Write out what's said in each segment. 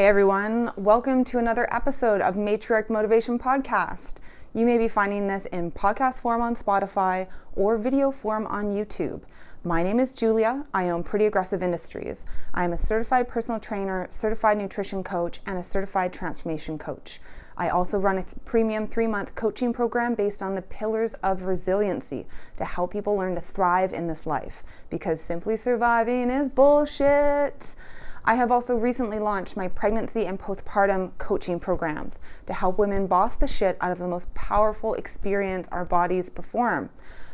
Hey everyone, welcome to another episode of Matriarch Motivation podcast. You may be finding this in podcast form on Spotify or video form on YouTube. My name is Julia. I own Pretty Aggressive Industries. I am a certified personal trainer, certified nutrition coach, and a certified transformation coach. I also run a premium 3-month coaching program based on the pillars of resiliency to help people learn to thrive in this life, because simply surviving is bullshit. I have also recently launched my pregnancy and postpartum coaching programs to help women boss the shit out of the most powerful experience our bodies perform.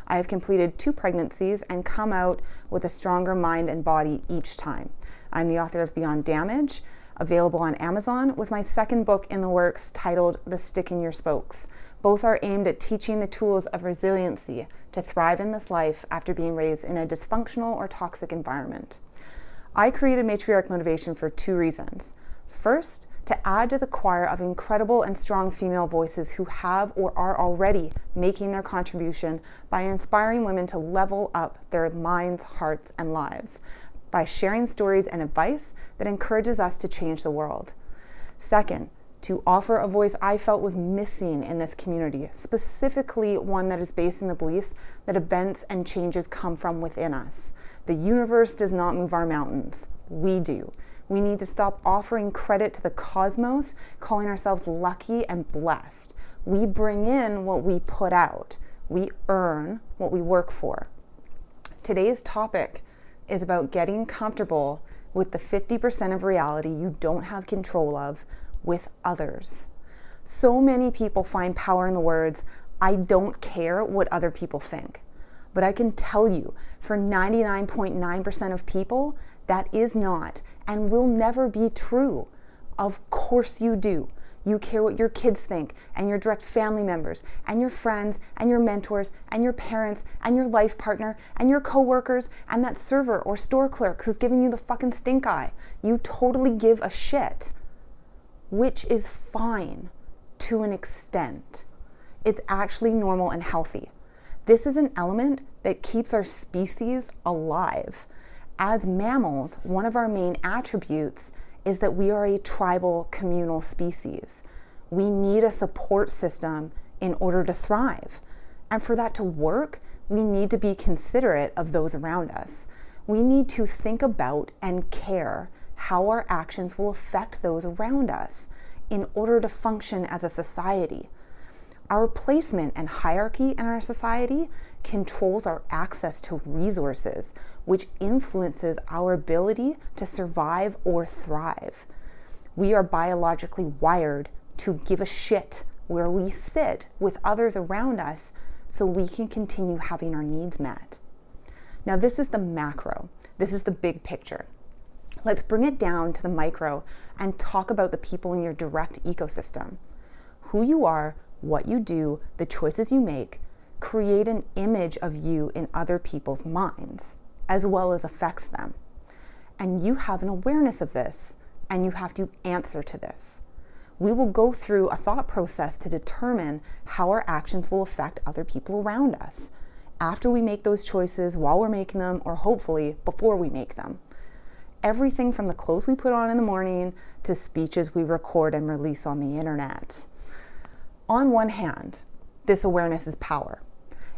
I have completed 2 pregnancies and come out with a stronger mind and body each time. I'm the author of Beyond Damage, available on Amazon, with my second book in the works titled The Stick in Your Spokes. Both are aimed at teaching the tools of resiliency to thrive in this life after being raised in a dysfunctional or toxic environment. I created Matriarch Motivation for 2 reasons. First, to add to the choir of incredible and strong female voices who have or are already making their contribution by inspiring women to level up their minds, hearts, and lives by sharing stories and advice that encourages us to change the world. Second, to offer a voice I felt was missing in this community, specifically one that is based in the beliefs that events and changes come from within us. The universe does not move our mountains. We do. We need to stop offering credit to the cosmos, calling ourselves lucky and blessed. We bring in what we put out. We earn what we work for. Today's topic is about getting comfortable with the 50% of reality you don't have control of with others. So many people find power in the words, "I don't care what other people think." But I can tell you, for 99.9% of people, that is not and will never be true. Of course you do. You care what your kids think, and your direct family members, and your friends, and your mentors, and your parents, and your life partner, and your coworkers, and that server or store clerk who's giving you the fucking stink eye. You totally give a shit, which is fine to an extent. It's actually normal and healthy. This is an element that keeps our species alive. As mammals, one of our main attributes is that we are a tribal communal species. We need a support system in order to thrive. And for that to work, we need to be considerate of those around us. We need to think about and care how our actions will affect those around us in order to function as a society. Our placement and hierarchy in our society controls our access to resources, which influences our ability to survive or thrive. We are biologically wired to give a shit where we sit with others around us so we can continue having our needs met. Now, this is the macro. This is the big picture. Let's bring it down to the micro and talk about the people in your direct ecosystem. Who you are, what you do, the choices you make, create an image of you in other people's minds, as well as affects them. And you have an awareness of this, and you have to answer to this. We will go through a thought process to determine how our actions will affect other people around us, after we make those choices, while we're making them, or hopefully before we make them. Everything from the clothes we put on in the morning to speeches we record and release on the internet. On one hand, this awareness is power.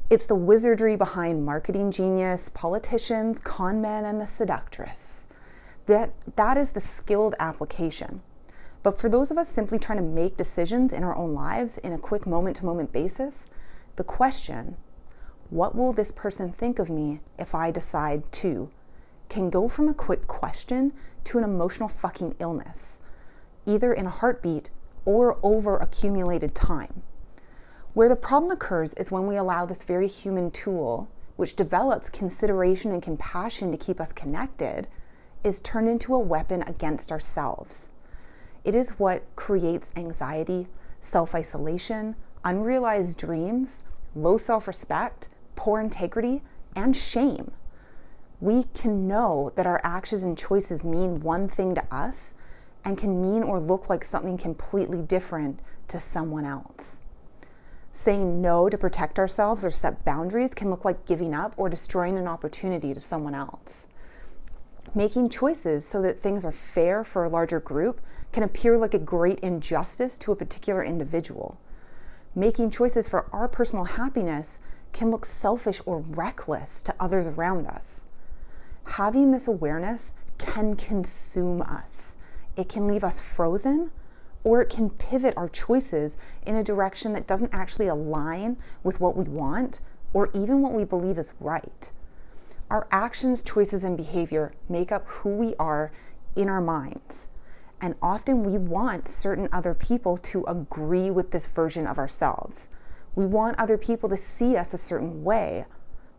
It's the wizardry behind marketing genius, politicians, con men, and the seductress. That is the skilled application. But for those of us simply trying to make decisions in our own lives in a quick moment-to-moment basis, the question, what will this person think of me if I decide to, can go from a quick question to an emotional fucking illness, either in a heartbeat or over accumulated time. Where the problem occurs is when we allow this very human tool, which develops consideration and compassion to keep us connected, is turned into a weapon against ourselves. It is what creates anxiety, self-isolation, unrealized dreams, low self-respect, poor integrity, and shame. We can know that our actions and choices mean one thing to us and can mean or look like something completely different to someone else. Saying no to protect ourselves or set boundaries can look like giving up or destroying an opportunity to someone else. Making choices so that things are fair for a larger group can appear like a great injustice to a particular individual. Making choices for our personal happiness can look selfish or reckless to others around us. Having this awareness can consume us. It can leave us frozen, or it can pivot our choices in a direction that doesn't actually align with what we want or even what we believe is right. Our actions, choices, and behavior make up who we are in our minds. And often we want certain other people to agree with this version of ourselves. We want other people to see us a certain way.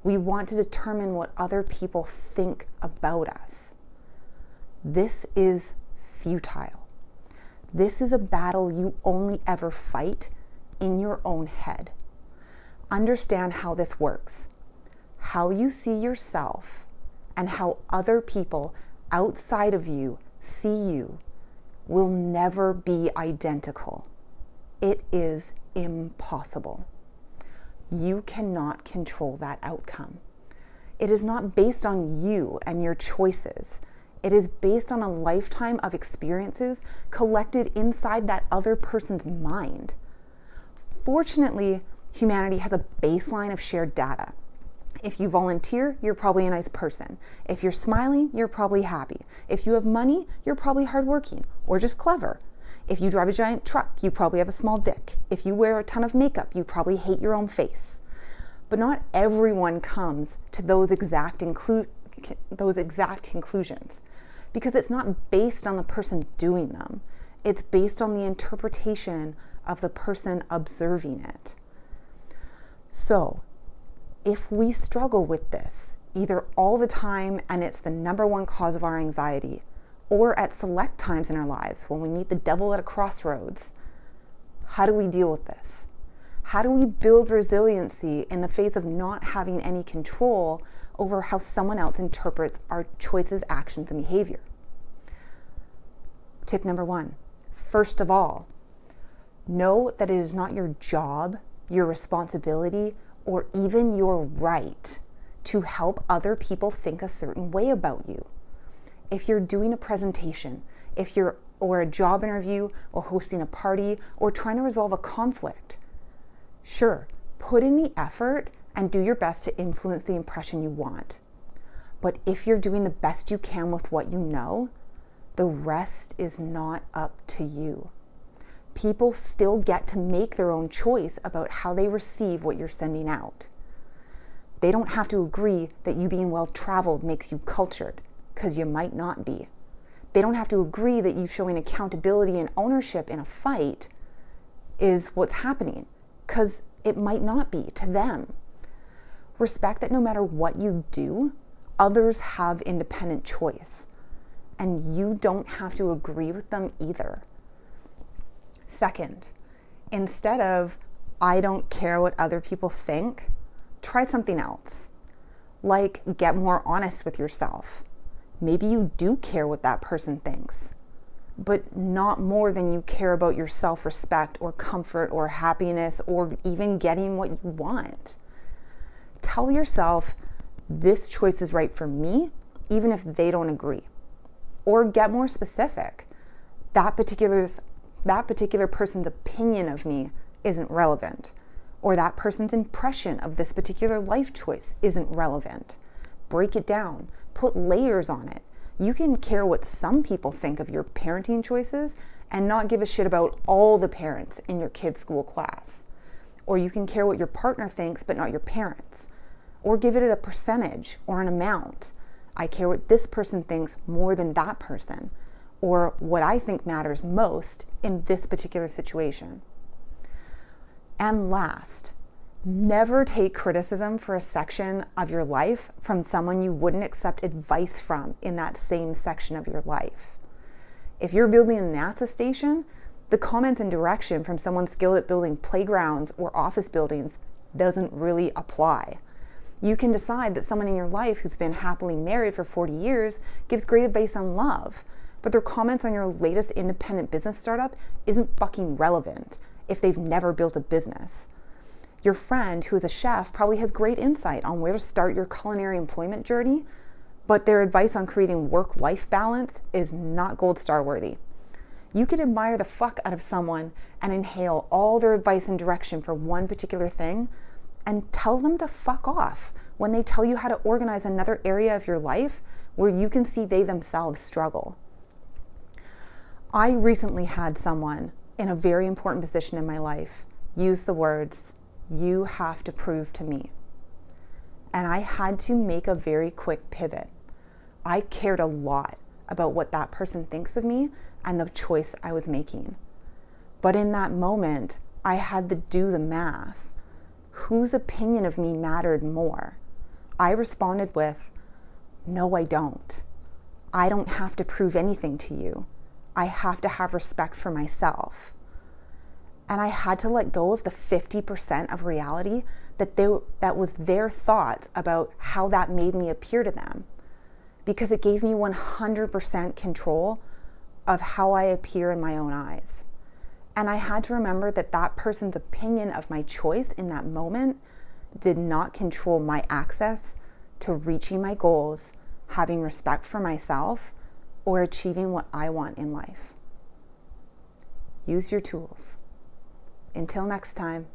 We want to determine what other people think about us. This is futile. This is a battle you only ever fight in your own head. Understand how this works. How you see yourself and how other people outside of you see you will never be identical. It is impossible. You cannot control that outcome. It is not based on you and your choices. It is based on a lifetime of experiences collected inside that other person's mind. Fortunately, humanity has a baseline of shared data. If you volunteer, you're probably a nice person. If you're smiling, you're probably happy. If you have money, you're probably hardworking or just clever. If you drive a giant truck, you probably have a small dick. If you wear a ton of makeup, you probably hate your own face. But not everyone comes to those exact conclusions, because it's not based on the person doing them. It's based on the interpretation of the person observing it. So, if we struggle with this, either all the time and it's the number one cause of our anxiety, or at select times in our lives when we meet the devil at a crossroads, how do we deal with this? How do we build resiliency in the face of not having any control over how someone else interprets our choices, actions, and behavior? Tip number 1, first of all, know that it is not your job, your responsibility, or even your right to help other people think a certain way about you. If you're doing a presentation, or a job interview, or hosting a party, or trying to resolve a conflict, sure, put in the effort and do your best to influence the impression you want. But if you're doing the best you can with what you know, the rest is not up to you. People still get to make their own choice about how they receive what you're sending out. They don't have to agree that you being well-traveled makes you cultured, because you might not be. They don't have to agree that you showing accountability and ownership in a fight is what's happening, because it might not be to them. Respect that no matter what you do, others have independent choice, and you don't have to agree with them either. Second, instead of, I don't care what other people think, try something else. Like, get more honest with yourself. Maybe you do care what that person thinks, but not more than you care about your self-respect or comfort or happiness or even getting what you want. Tell yourself, this choice is right for me, even if they don't agree. Or get more specific. That particular person's opinion of me isn't relevant, or that person's impression of this particular life choice isn't relevant. Break it down, put layers on it. You can care what some people think of your parenting choices and not give a shit about all the parents in your kid's school class. Or you can care what your partner thinks but not your parents. Or give it a percentage or an amount. I care what this person thinks more than that person, or what I think matters most in this particular situation. And last, never take criticism for a section of your life from someone you wouldn't accept advice from in that same section of your life. If you're building a NASA station, the comments and direction from someone skilled at building playgrounds or office buildings doesn't really apply. You can decide that someone in your life who's been happily married for 40 years gives great advice on love, but their comments on your latest independent business startup isn't fucking relevant if they've never built a business. Your friend who is a chef probably has great insight on where to start your culinary employment journey, but their advice on creating work-life balance is not gold star worthy. You could admire the fuck out of someone and inhale all their advice and direction for one particular thing and tell them to fuck off when they tell you how to organize another area of your life where you can see they themselves struggle. I recently had someone in a very important position in my life use the words, "You have to prove to me." And I had to make a very quick pivot. I cared a lot about what that person thinks of me and the choice I was making. But in that moment, I had to do the math. Whose opinion of me mattered more? I responded with, "No, I don't. I don't have to prove anything to you. I have to have respect for myself." And I had to let go of the 50% of reality that was their thoughts about how that made me appear to them, because it gave me 100% control of how I appear in my own eyes. And I had to remember that that person's opinion of my choice in that moment did not control my access to reaching my goals, having respect for myself, or achieving what I want in life. Use your tools. Until next time.